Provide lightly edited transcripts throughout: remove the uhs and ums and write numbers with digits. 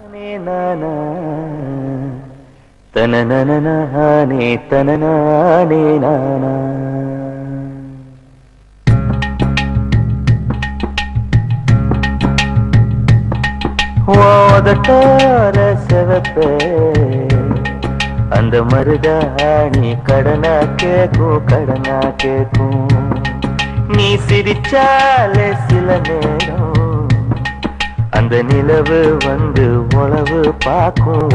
நானா தனனனனே தனனானே நானா ஓதட்டார செவப்பே அந்த மருதாணி கடனா கேக்கும் நீ சிரிச்சாலே சில நேரம் அந்த நிலவு வந்து உளவு பார்க்கும்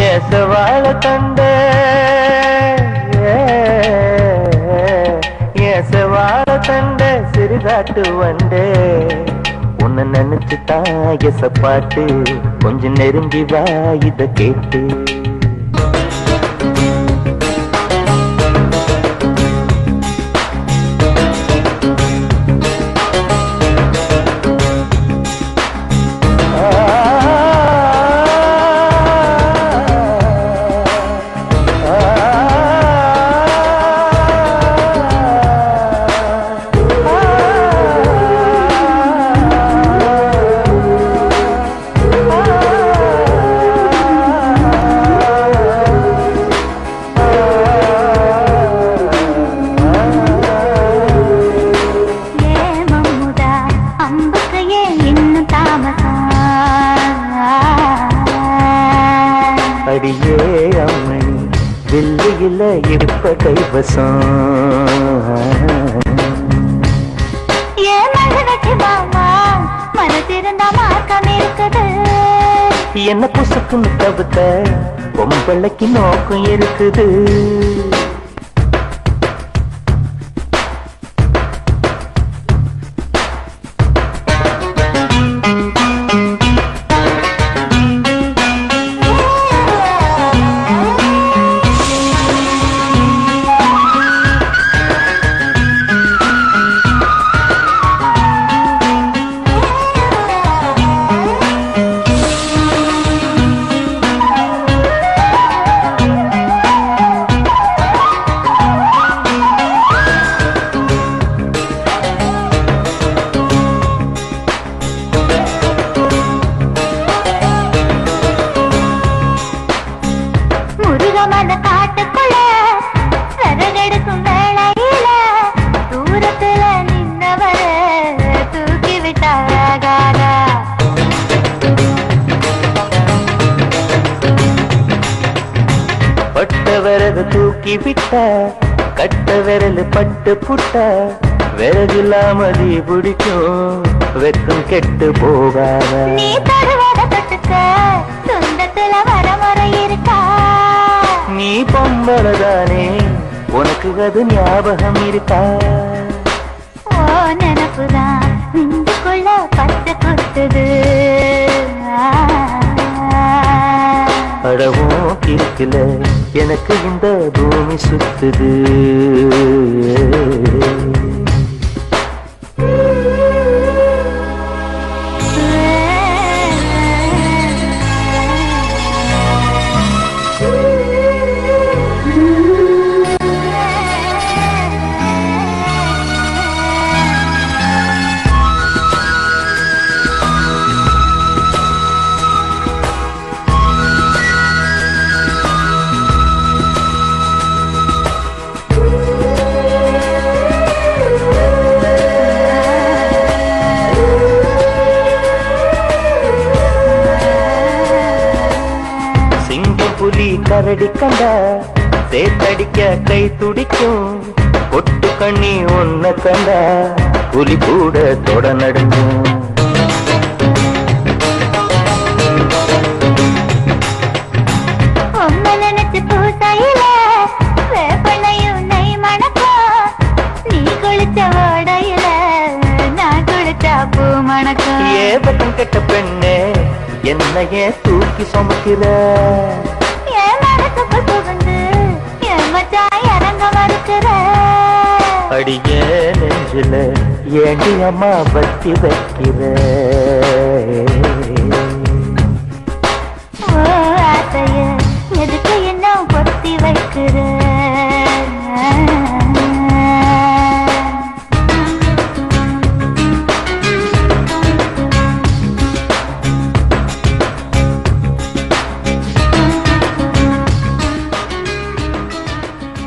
ஏசவாழ தண்டே ஏசவாழ தண்டே சிறுகாட்டு வண்டே உன்னை நினைச்சுதான் எசப்பாட்டு கொஞ்சம் நெருங்கி வா இத கேட்டு அடியே அம்மணி வெள்ளியில இருப்ப கைவசம் என்ன புசுக்குன்னு தவிர்த்த பொம்பளைக்கு நோக்கம் இருக்குது பட்ட விரது தூக்கி விட்ட கட்ட விரல் பட்டு புட்ட விரதில்லாம தீ பிடிக்கும் வெக்கம் கெட்டு போகாத நீ தருவத தொட்டுக்க சொந்தத்துல வரமுறை இருக்கா நீ பொம்பளதானே உனக்கு அது ஞாபகம் இருக்கா ஓ நினப்புதான் நெஞ்சுக்குள்ள பச்சை கொத்துது அடவோ இருக்குல எனக்கு இந்த பூமி சுத்துது புலி கரடி கண்ட சேத்தடிக்க கை துடிக்கும் பொட்டு கண்ணி ஒன்ன கண்ட புலி கூட தொட நடுங்கும் நினைச்சு பூசையில வேப்பனையும் நெய் மணக்கும் நீ குளிச்ச ஓடையில நான் குளிச்சா பூ மணக்கும் ஏபத்தம் கெட்ட பெண்ணே என்னையே தூக்கி சுமக்கிற அடியே நெஞ்சில ஏண்டி அம்மா வத்தி வைக்கிற ஆசைய எதுக்கு என்ன பொத்தி வைக்கிற